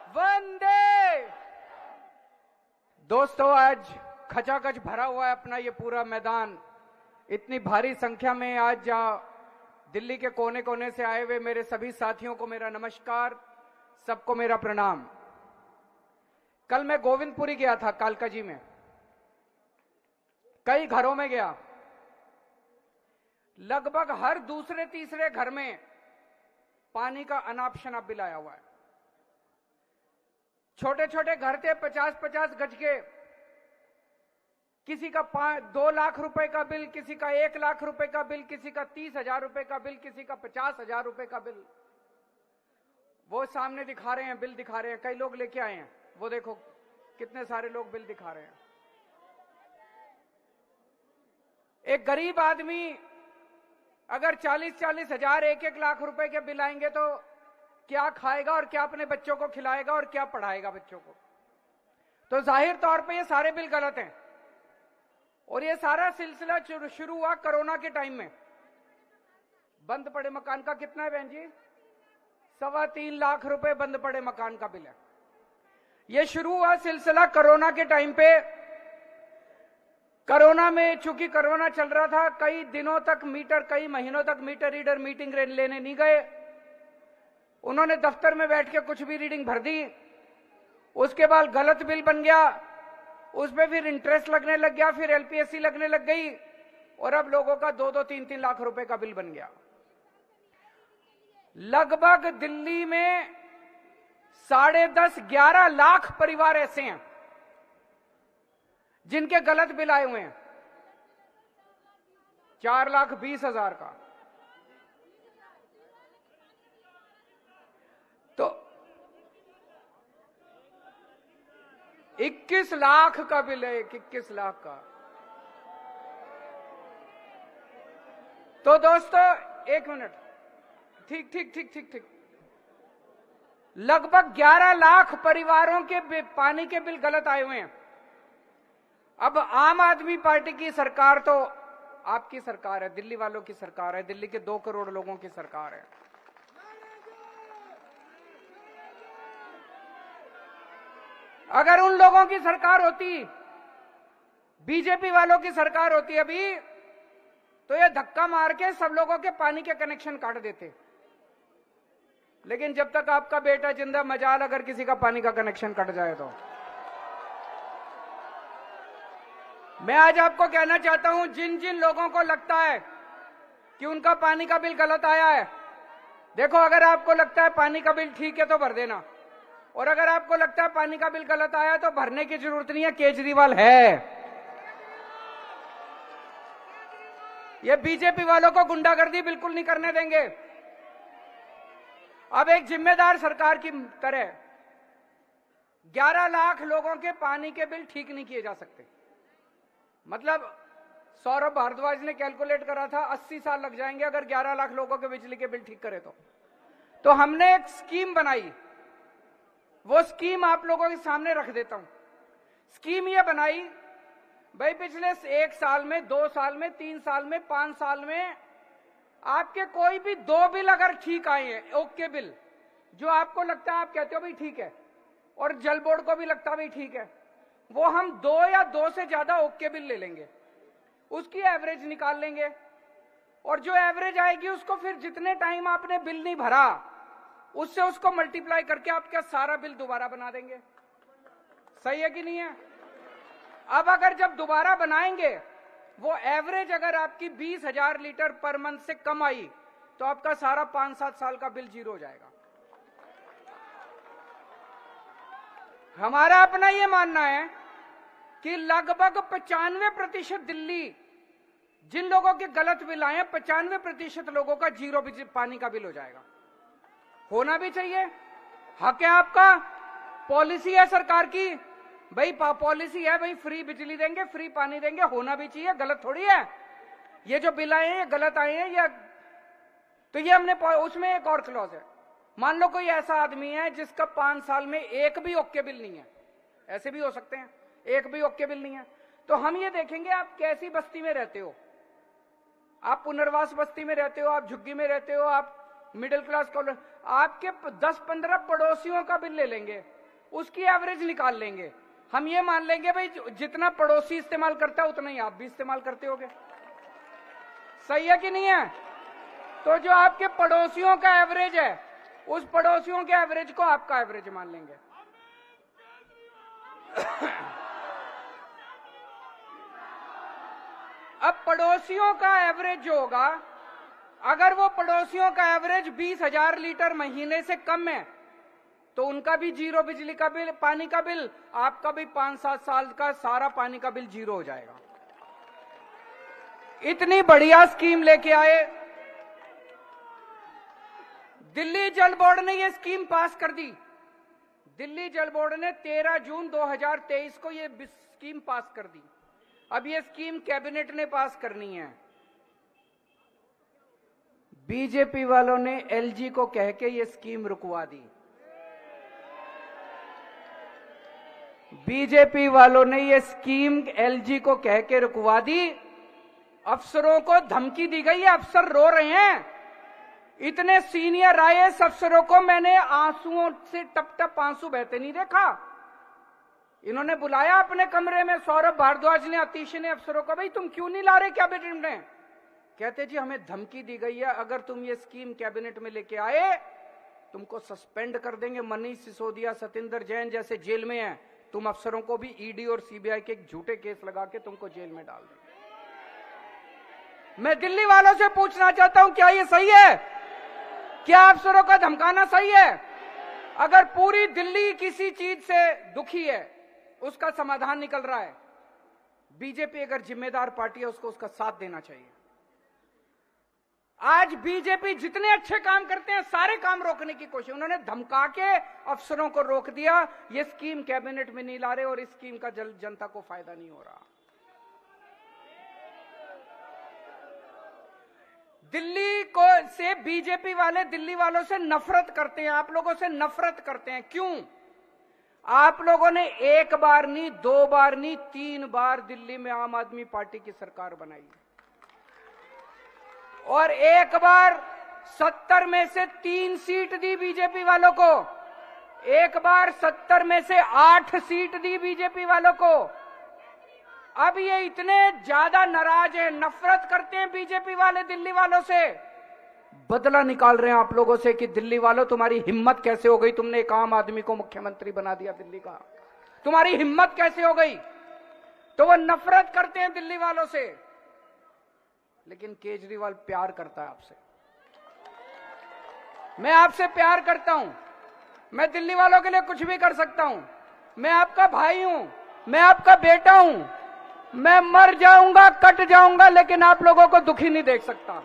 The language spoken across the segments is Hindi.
वंदे। दोस्तों, आज खचाखच भरा हुआ है अपना ये पूरा मैदान। इतनी भारी संख्या में आज दिल्ली के कोने कोने से आए हुए मेरे सभी साथियों को मेरा नमस्कार, सबको मेरा प्रणाम। कल मैं गोविंदपुरी गया था, कालका जी में। कई घरों में गया, लगभग हर दूसरे तीसरे घर में पानी का अनाप शनाप बिल आया हुआ है। छोटे छोटे घर थे, 50-50 गज के। किसी का 2 लाख रुपए का बिल, किसी का 1 लाख रुपए का बिल, किसी का 30,000 रुपए का बिल, किसी का 50,000 रुपए का बिल। वो सामने दिखा रहे हैं, बिल दिखा रहे हैं। कई लोग लेके आए हैं, वो देखो कितने सारे लोग बिल दिखा रहे हैं। एक गरीब आदमी अगर 40-40 हजार, 1-1 लाख रुपए के बिल आएंगे तो क्या खाएगा और क्या अपने बच्चों को खिलाएगा और क्या पढ़ाएगा बच्चों को। तो जाहिर तौर पे ये सारे बिल गलत हैं। और ये सारा सिलसिला शुरू हुआ कोरोना के टाइम में। बंद पड़े मकान का कितना है बहन जी? 3.25 लाख रुपए बंद पड़े मकान का बिल है। ये शुरू हुआ सिलसिला कोरोना के टाइम पे। कोरोना में, चूंकि कोरोना चल रहा था, कई दिनों तक मीटर, कई महीनों तक मीटर रीडर मीटिंग लेने नहीं गए। उन्होंने दफ्तर में बैठ के कुछ भी रीडिंग भर दी। उसके बाद गलत बिल बन गया, उस पर फिर इंटरेस्ट लगने लग गया, फिर एलपीएससी लगने लग गई और अब लोगों का 2-2, 3-3 लाख रुपए का बिल बन गया। लगभग दिल्ली में 10.5-11 लाख परिवार ऐसे हैं जिनके गलत बिल आए हुए हैं। 4,20,000 का। तो 21 लाख का बिल है, 21 लाख का। तो दोस्तों, 1 मिनट, ठीक। लगभग 11 लाख परिवारों के पानी के बिल गलत आए हुए हैं। अब आम आदमी पार्टी की सरकार तो आपकी सरकार है, दिल्ली वालों की सरकार है, दिल्ली के 2 करोड़ लोगों की सरकार है। अगर उन लोगों की सरकार होती, बीजेपी वालों की सरकार होती अभी, तो ये धक्का मार के सब लोगों के पानी के कनेक्शन काट देते। लेकिन जब तक आपका बेटा जिंदा, मजाल अगर किसी का पानी का कनेक्शन कट जाए तो। मैं आज आपको कहना चाहता हूं, जिन जिन लोगों को लगता है कि उनका पानी का बिल गलत आया है, देखो, अगर आपको लगता है पानी का बिल ठीक है तो भर देना, और अगर आपको लगता है पानी का बिल गलत आया तो भरने की जरूरत नहीं है, केजरीवाल है। ये बीजेपी वालों को गुंडागर्दी बिल्कुल नहीं करने देंगे। अब एक जिम्मेदार सरकार की तरह 11 लाख लोगों के पानी के बिल ठीक नहीं किए जा सकते। मतलब सौरभ भारद्वाज ने कैलकुलेट करा था 80 साल लग जाएंगे अगर 11 लाख लोगों के बिजली के बिल ठीक करे तो हमने एक स्कीम बनाई। वो स्कीम आप लोगों के सामने रख देता हूं। स्कीम ये बनाई, भाई पिछले 1 साल में, 2 साल में, 3 साल में, 5 साल में आपके कोई भी 2 बिल अगर ठीक आए हैं, ओके बिल, जो आपको लगता है, आप कहते हो भाई ठीक है, और जल बोर्ड को भी लगता है भाई ठीक है, वो हम 2 या 2 से ज्यादा ओके बिल ले लेंगे, उसकी एवरेज निकाल लेंगे, और जो एवरेज आएगी उसको फिर जितने टाइम आपने बिल नहीं भरा उससे उसको मल्टीप्लाई करके आपका सारा बिल दोबारा बना देंगे। सही है कि नहीं है? अब अगर जब दोबारा बनाएंगे, वो एवरेज अगर आपकी 20,000 लीटर पर मंथ से कम आई तो आपका सारा 5-7 साल का बिल जीरो हो जाएगा। हमारा अपना ये मानना है कि लगभग 95% दिल्ली, जिन लोगों के गलत बिल आए हैं, 95% लोगों का जीरो पानी का बिल हो जाएगा। होना भी चाहिए, हक है आपका, पॉलिसी है सरकार की, भाई पॉलिसी है, भाई फ्री बिजली देंगे, फ्री पानी देंगे, होना भी चाहिए, गलत थोड़ी है। ये जो बिल आए हैं ये गलत आए हैं, या तो ये हमने, उसमें एक और क्लॉज है, मान लो कोई ऐसा आदमी है जिसका 5 साल में एक भी ओके बिल नहीं है, ऐसे भी हो सकते हैं, एक भी ओके बिल नहीं है, तो हम ये देखेंगे आप कैसी बस्ती में रहते हो, आप पुनर्वास बस्ती में रहते हो, आप झुग्गी में रहते हो, आप मिडिल क्लास कॉलोनी, आपके 10-15 पड़ोसियों का बिल ले लेंगे, उसकी एवरेज निकाल लेंगे। हम ये मान लेंगे भाई जितना पड़ोसी इस्तेमाल करता है उतना ही आप भी इस्तेमाल करते होगे। सही है कि नहीं है? तो जो आपके पड़ोसियों का एवरेज है, उस पड़ोसियों के एवरेज को आपका एवरेज मान लेंगे। अब पड़ोसियों का एवरेज जो होगा, अगर वो पड़ोसियों का एवरेज 20,000 लीटर महीने से कम है तो उनका भी जीरो बिजली का बिल, पानी का बिल, आपका भी 5-7 साल का सारा पानी का बिल जीरो हो जाएगा। इतनी बढ़िया स्कीम लेके आए। दिल्ली जल बोर्ड ने ये स्कीम पास कर दी। दिल्ली जल बोर्ड ने 13 जून 2023 को ये स्कीम पास कर दी। अब ये स्कीम कैबिनेट ने पास करनी है। बीजेपी वालों ने एलजी को कह के ये स्कीम रुकवा दी। बीजेपी वालों ने ये स्कीम एलजी को कह के रुकवा दी। अफसरों को धमकी दी गई है, अफसर रो रहे हैं। इतने सीनियर आईएएस अफसरों को मैंने आंसुओं से टप टप आंसू बहते नहीं देखा। इन्होंने बुलाया अपने कमरे में, सौरभ भारद्वाज ने, अतीश ने अफसरों को, भाई तुम क्यों नहीं ला रहे कैबिनेट में? कहते जी हमें धमकी दी गई है, अगर तुम ये स्कीम कैबिनेट में लेके आए तुमको सस्पेंड कर देंगे। मनीष सिसोदिया, सतिंदर जैन जैसे जेल में हैं, तुम अफसरों को भी ईडी और सीबीआई के झूठे केस लगा के तुमको जेल में डाल देंगे। मैं दिल्ली वालों से पूछना चाहता हूं, क्या ये सही है? क्या अफसरों का धमकाना सही है? अगर पूरी दिल्ली किसी चीज से दुखी है, उसका समाधान निकल रहा है, बीजेपी अगर जिम्मेदार पार्टी है उसको उसका साथ देना चाहिए। आज बीजेपी जितने अच्छे काम करते हैं सारे काम रोकने की कोशिश, उन्होंने धमका के अफसरों को रोक दिया। ये स्कीम कैबिनेट में नहीं ला रहे और इस स्कीम का जनता को फायदा नहीं हो रहा। दिल्ली को से बीजेपी वाले दिल्ली वालों से नफरत करते हैं, आप लोगों से नफरत करते हैं। क्यों? आप लोगों ने एक बार नहीं, 2 बार नहीं, 3 बार दिल्ली में आम आदमी पार्टी की सरकार बनाई और एक बार 70 में से 3 सीट दी बीजेपी वालों को, एक बार 70 में से 8 सीट दी बीजेपी वालों को। अब ये इतने ज्यादा नाराज हैं, नफरत करते हैं बीजेपी वाले दिल्ली वालों से, बदला निकाल रहे हैं आप लोगों से कि दिल्ली वालों तुम्हारी हिम्मत कैसे हो गई, तुमने एक आम आदमी को मुख्यमंत्री बना दिया दिल्ली का, तुम्हारी हिम्मत कैसे हो गई? तो वो नफरत करते हैं दिल्ली वालों से। लेकिन केजरीवाल प्यार करता है आपसे। मैं आपसे प्यार करता हूं, मैं दिल्ली वालों के लिए कुछ भी कर सकता हूं। मैं आपका भाई हूं, मैं आपका बेटा हूं, मैं मर जाऊंगा, कट जाऊंगा, लेकिन आप लोगों को दुखी नहीं देख सकता।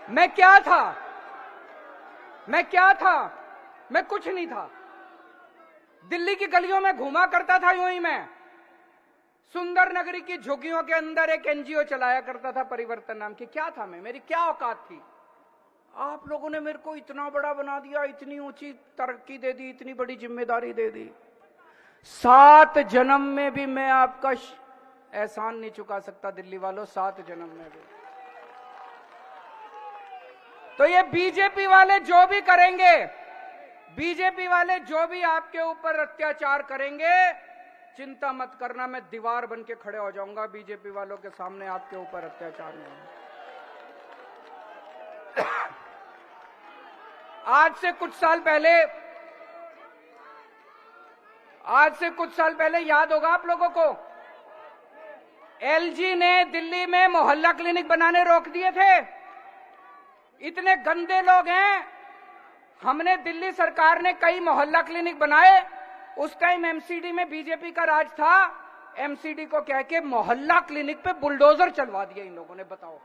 मैं क्या था? मैं क्या था? मैं कुछ नहीं था। दिल्ली की गलियों में घूमा करता था यूं ही मैं। सुंदर नगरी की झुग्गियों के अंदर एक एनजीओ चलाया करता था, परिवर्तन नाम की। क्या था मैं? मेरी क्या औकात थी? आप लोगों ने मेरे को इतना बड़ा बना दिया, इतनी ऊंची तरक्की दे दी, इतनी बड़ी जिम्मेदारी दे दी। 7 जन्म में भी मैं आपका एहसान नहीं चुका सकता दिल्ली वालों, 7 जन्म में भी। तो ये बीजेपी वाले जो भी करेंगे, बीजेपी वाले जो भी आपके ऊपर अत्याचार करेंगे, चिंता मत करना, मैं दीवार बन के खड़े हो जाऊंगा बीजेपी वालों के सामने, आपके ऊपर अत्याचार नहीं। आज से कुछ साल पहले याद होगा आप लोगों को, एलजी ने दिल्ली में मोहल्ला क्लिनिक बनाने रोक दिए थे। इतने गंदे लोग हैं। हमने, दिल्ली सरकार ने कई मोहल्ला क्लिनिक बनाए। उस टाइम एमसीडी में बीजेपी का राज था। एमसीडी को कह के मोहल्ला क्लिनिक पे बुलडोजर चलवा दिया इन लोगों ने। बताओ,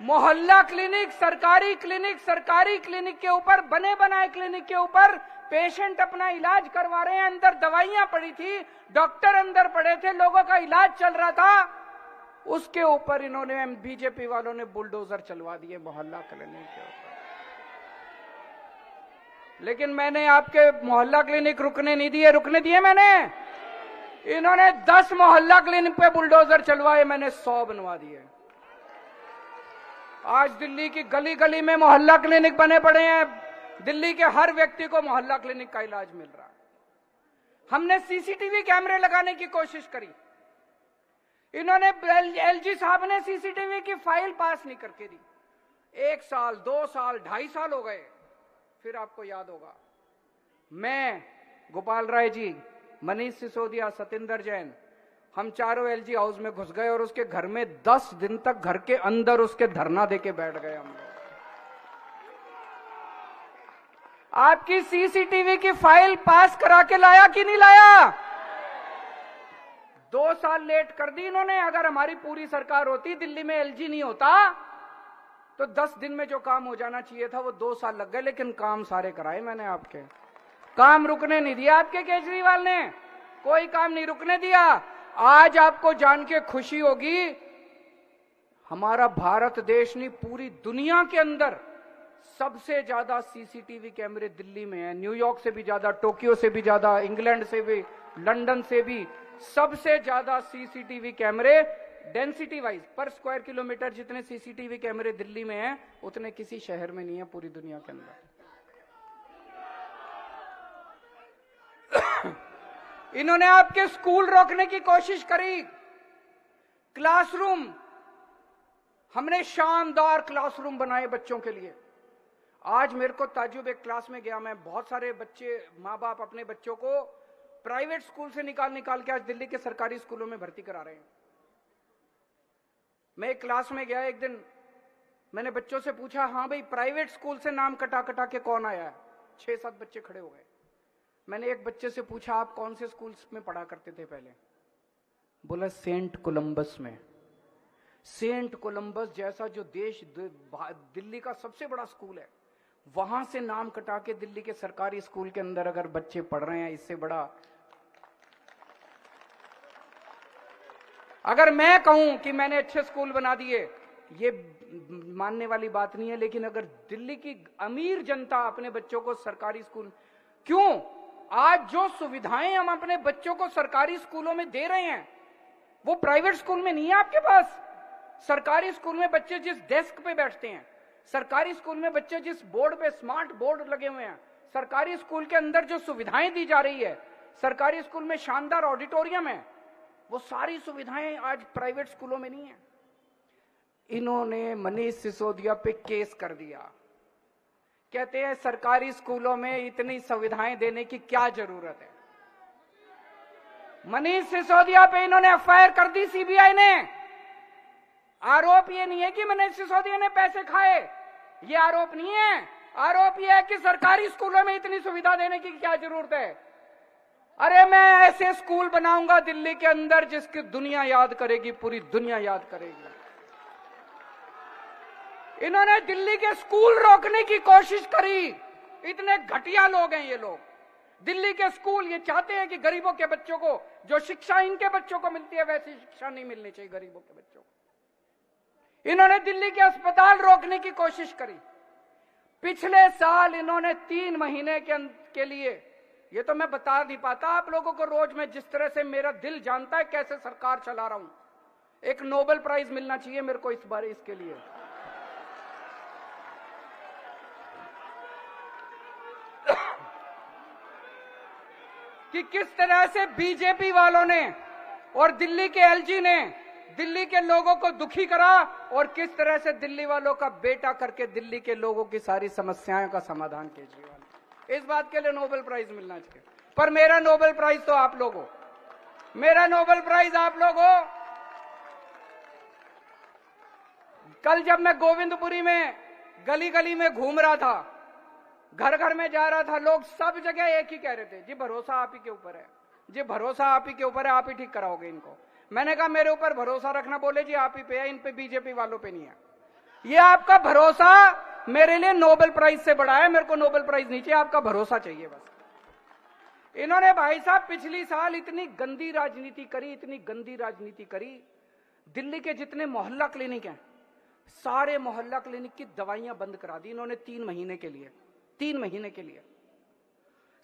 मोहल्ला क्लिनिक, सरकारी क्लिनिक के ऊपर, बने बनाए क्लिनिक के ऊपर पेशेंट अपना इलाज करवा रहे हैं। अंदर दवाइयां पड़ी थी, डॉक्टर अंदर पड़े थे, लोगों का इलाज चल रहा था। उसके ऊपर इन्होंने, बीजेपी वालों ने बुलडोजर चलवा दिए मोहल्ला क्लिनिक के ऊपर। लेकिन मैंने आपके मोहल्ला क्लिनिक रुकने नहीं दिए। रुकने दिए मैंने? इन्होंने 10 मोहल्ला क्लिनिक पे बुलडोजर चलवाए, मैंने 100 बनवा दिए। आज दिल्ली की गली गली में मोहल्ला क्लिनिक बने पड़े हैं। दिल्ली के हर व्यक्ति को मोहल्ला क्लिनिक का इलाज मिल रहा है। हमने सीसीटीवी कैमरे लगाने की कोशिश करी, इन्होंने एलजी साहब ने सीसीटीवी की फाइल पास नहीं करके दी। 1 साल, 2 साल, 2.5 साल हो गए। फिर आपको याद होगा, मैं, गोपाल राय जी, मनीष सिसोदिया, सतिंदर जैन, हम चारों एलजी हाउस में घुस गए और उसके घर में 10 दिन तक घर के अंदर उसके धरना देके बैठ गए हम लोग। आपकी सीसीटीवी की फाइल पास करा के लाया कि नहीं लाया? 2 साल लेट कर दी इन्होंने। अगर हमारी पूरी सरकार होती, दिल्ली में एलजी नहीं होता, तो 10 दिन में जो काम हो जाना चाहिए था वो 2 साल लग गए। लेकिन काम सारे कराए मैंने आपके। काम रुकने नहीं दिया आपके केजरीवाल ने, कोई काम नहीं रुकने दिया। आज आपको जान के खुशी होगी, हमारा भारत देश नहीं, पूरी दुनिया के अंदर सबसे ज्यादा सीसीटीवी कैमरे दिल्ली में हैं। न्यूयॉर्क से भी ज्यादा, टोक्यो से भी ज्यादा, इंग्लैंड से भी, लंदन से भी सबसे ज्यादा सीसीटीवी कैमरे डेंसिटी वाइज पर स्क्वायर किलोमीटर जितने सीसीटीवी कैमरे दिल्ली में हैं, उतने किसी शहर में नहीं है पूरी दुनिया के अंदर। इन्होंने आपके स्कूल रोकने की कोशिश करी। क्लासरूम, हमने शानदार क्लासरूम बनाए बच्चों के लिए। आज मेरे को ताज्जुब, एक क्लास में गया मैं, बहुत सारे बच्चे, माँ बाप अपने बच्चों को प्राइवेट स्कूल से निकाल के आज दिल्ली के सरकारी स्कूलों में भर्ती करा रहे हैं। मैं एक क्लास में गया एक दिन, मैंने बच्चों से पूछा, हाँ भाई प्राइवेट स्कूल से नाम कटा के कौन आया है? 6-7 बच्चे खड़े हो गए। मैंने एक बच्चे से पूछा, आप कौन से स्कूल में पढ़ा करते थे पहले? बोला सेंट कोलंबस में। सेंट कोलंबस जैसा जो देश, दिल्ली का सबसे बड़ा स्कूल है, वहां से नाम कटा के दिल्ली के सरकारी स्कूल के अंदर अगर बच्चे पढ़ रहे हैं, इससे बड़ा। अगर मैं कहूं कि मैंने अच्छे स्कूल बना दिए, ये मानने वाली बात नहीं है। लेकिन अगर दिल्ली की अमीर जनता अपने बच्चों को सरकारी स्कूल, क्यों आज जो सुविधाएं हम अपने बच्चों को सरकारी स्कूलों में दे रहे हैं, वो प्राइवेट स्कूल में नहीं है आपके पास। सरकारी स्कूल में बच्चे जिस डेस्क पे बैठते हैं, सरकारी स्कूल में बच्चे जिस बोर्ड पे, स्मार्ट बोर्ड लगे हुए हैं, सरकारी स्कूल के अंदर जो सुविधाएं दी जा रही है, सरकारी स्कूल में शानदार ऑडिटोरियम है, वो सारी सुविधाएं आज प्राइवेट स्कूलों में नहीं है। इन्होंने मनीष सिसोदिया पे केस कर दिया। कहते हैं सरकारी स्कूलों में इतनी सुविधाएं देने की क्या जरूरत है। मनीष सिसोदिया पे इन्होंने एफआईआर कर दी सीबीआई ने। आरोप ये नहीं है कि मनीष सिसोदिया ने पैसे खाए, ये आरोप नहीं है। आरोप ये है कि सरकारी स्कूलों में इतनी सुविधा देने की क्या जरूरत है। अरे मैं ऐसे स्कूल बनाऊंगा दिल्ली के अंदर जिसकी दुनिया याद करेगी, पूरी दुनिया याद करेगी। इन्होंने दिल्ली के स्कूल रोकने की कोशिश करी। इतने घटिया लोग हैं ये लोग। दिल्ली के स्कूल ये चाहते हैं कि गरीबों के बच्चों को जो शिक्षा इनके बच्चों को मिलती है वैसी शिक्षा नहीं मिलनी चाहिए गरीबों के बच्चों को। इन्होंने दिल्ली के अस्पताल रोकने की कोशिश करी। पिछले साल इन्होंने 3 महीने के लिए, ये तो मैं बता नहीं पाता आप लोगों को, रोज मैं जिस तरह से मेरा दिल जानता है कैसे सरकार चला रहा हूं, एक नोबेल प्राइज मिलना चाहिए मेरे को इस बार इसके लिए। कि किस तरह से बीजेपी वालों ने और दिल्ली के एलजी ने दिल्ली के लोगों को दुखी करा और किस तरह से दिल्ली वालों का बेटा करके दिल्ली के लोगों की सारी समस्याओं का समाधान केजरीवाल। इस बात के लिए नोबेल प्राइज मिलना चाहिए। पर मेरा नोबेल प्राइज तो आप लोग हो, मेरा नोबेल प्राइज आप लोग हो। कल जब मैं गोविंदपुरी में गली गली में घूम रहा था, घर घर में जा रहा था, लोग सब जगह एक ही कह रहे थे, जी भरोसा आप ही के ऊपर है, जी भरोसा आप ही के ऊपर है, आप ही ठीक कराओगे इनको। मैंने कहा मेरे ऊपर भरोसा रखना, बोले जी आप ही पे है, इन पे बीजेपी वालों पे नहीं है। ये आपका भरोसा मेरे लिए नोबेल प्राइज से बड़ा है। मेरे को नोबेल प्राइज नहीं चाहिए, आपका भरोसा चाहिए बस। इन्होंने भाई साहब पिछली साल इतनी गंदी राजनीति करी, इतनी गंदी राजनीति करी। दिल्ली के जितने मोहल्ला क्लिनिक हैं, सारे मोहल्ला क्लिनिक की दवाइयां बंद करा दी इन्होंने 3 महीने के लिए। 3 महीने के लिए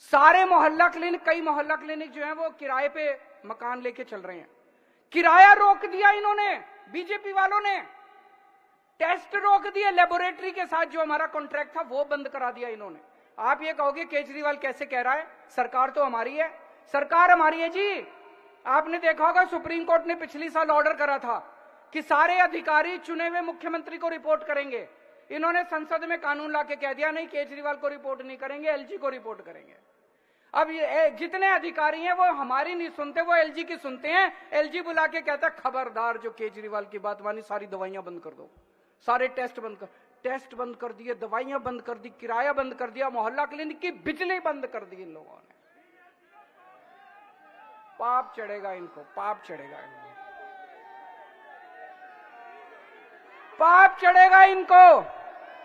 सारे मोहल्ला क्लिनिक, कई मोहल्ला क्लिनिक जो है वो किराए पे मकान लेके चल रहे हैं। किराया रोक दिया इन्होंने, बीजेपी वालों ने। टेस्ट रोक दिए, लेबोरेटरी के साथ जो हमारा कॉन्ट्रैक्ट था वो बंद करा दिया इन्होंने। आप ये कहोगे केजरीवाल कैसे कह रहा है, सरकार तो हमारी है। सरकार हमारी है जी। आपने देखा होगा सुप्रीम कोर्ट ने पिछली साल ऑर्डर करा था कि सारे अधिकारी चुने हुए मुख्यमंत्री को रिपोर्ट करेंगे। इन्होंने संसद में कानून लाके कह दिया नहीं, केजरीवाल को रिपोर्ट नहीं करेंगे, एलजी को रिपोर्ट करेंगे। अब ये जितने अधिकारी हैं वो हमारी नहीं सुनते, वो एलजी की सुनते हैं। एलजी बुला के कहता है खबरदार जो केजरीवाल की बात मानी सारी दवाइयां बंद कर दो, सारे टेस्ट बंद कर दिए, दवाइयां बंद कर दी, किराया बंद कर दिया, मोहल्ला क्लिनिक की बिजली बंद कर दी इन लोगों ने। पाप चढ़ेगा इनको, पाप चढ़ेगा इनको, पाप चढ़ेगा इनको,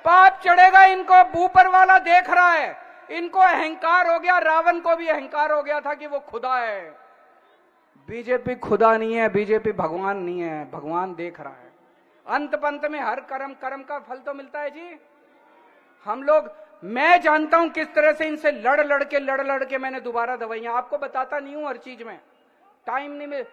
पाप चढ़ेगा इनको। ऊपर वाला देख रहा है, इनको अहंकार हो गया। रावण को भी अहंकार हो गया था कि वो खुदा है। बीजेपी खुदा नहीं है, बीजेपी भगवान नहीं है, भगवान देख रहा है। अंत पंत में हर कर्म का फल तो मिलता है जी। हम लोग, मैं जानता हूं किस तरह से इनसे लड़ के मैंने दोबारा दवाइयां, आपको बताता नहीं हूं हर चीज में, टाइम नहीं मिल,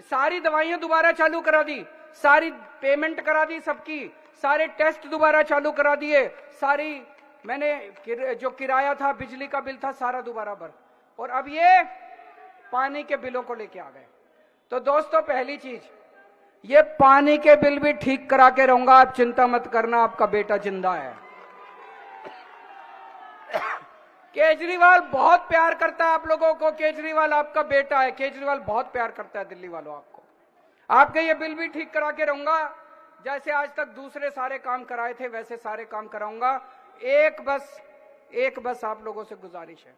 सारी दवाइयां दोबारा चालू करा दी, सारी पेमेंट करा दी सबकी, सारे टेस्ट दोबारा चालू करा दिए, सारी मैंने जो किराया था, बिजली का बिल था, सारा दोबारा भर। और अब ये पानी के बिलों को लेके आ गए। तो दोस्तों पहली चीज, ये पानी के बिल भी ठीक करा के रहूंगा, आप चिंता मत करना, आपका बेटा जिंदा है। केजरीवाल बहुत प्यार करता है आप लोगों को, केजरीवाल आपका बेटा है, केजरीवाल बहुत प्यार करता है दिल्ली वालों आपको। आपके ये बिल भी ठीक करा के रहूंगा, जैसे आज तक दूसरे सारे काम कराए थे वैसे सारे काम कराऊंगा। एक बस आप लोगों से गुजारिश है,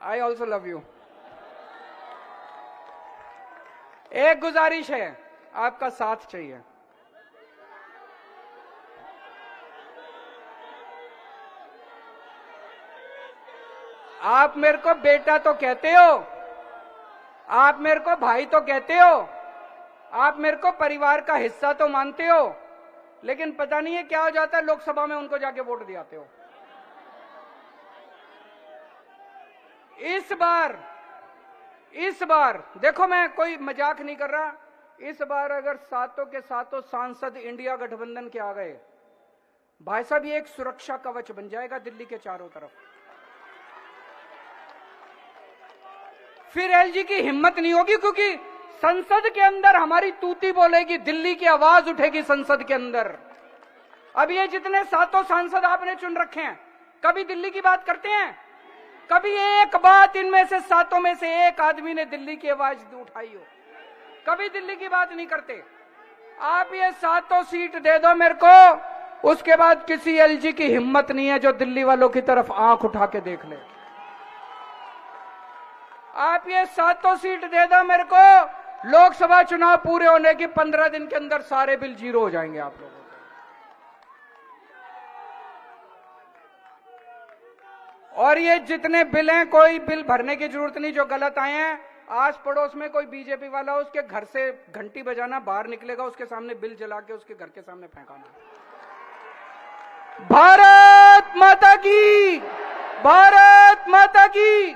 आई ऑल्सो लव यू। एक गुजारिश है, आपका साथ चाहिए। आप मेरे को बेटा तो कहते हो, आप मेरे को भाई तो कहते हो, आप मेरे को परिवार का हिस्सा तो मानते हो, लेकिन पता नहीं है क्या हो जाता है, लोकसभा में उनको जाके वोट दिलाते हो। इस बार देखो, मैं कोई मजाक नहीं कर रहा, इस बार अगर सातों के सातों सांसद इंडिया गठबंधन के आ गए, भाई साहब ये एक सुरक्षा कवच बन जाएगा दिल्ली के चारों तरफ। फिर एलजी की हिम्मत नहीं होगी, क्योंकि संसद के अंदर हमारी तूती बोलेगी, दिल्ली की आवाज उठेगी संसद के अंदर। अब ये जितने सातों सांसद आपने चुन रखे हैं, कभी दिल्ली की बात करते हैं? कभी एक बात इनमें से सातों में से एक आदमी ने दिल्ली की आवाज उठाई हो? कभी दिल्ली की बात नहीं करते। आप ये सातों सीट दे दो मेरे को, उसके बाद किसी एलजी की हिम्मत नहीं है जो दिल्ली वालों की तरफ आंख उठा के देख ले। आप ये सातों सीट दे दो मेरे को, लोकसभा चुनाव पूरे होने की 15 दिन के अंदर सारे बिल जीरो हो जाएंगे आप लोगों के। और ये जितने बिल हैं, कोई बिल भरने की जरूरत नहीं जो गलत आए हैं। आस पड़ोस में कोई बीजेपी वाला हो, उसके घर से घंटी बजाना, बाहर निकलेगा उसके सामने बिल जला के उसके घर के सामने फेंकाना। भारत माता की, भारत माता की।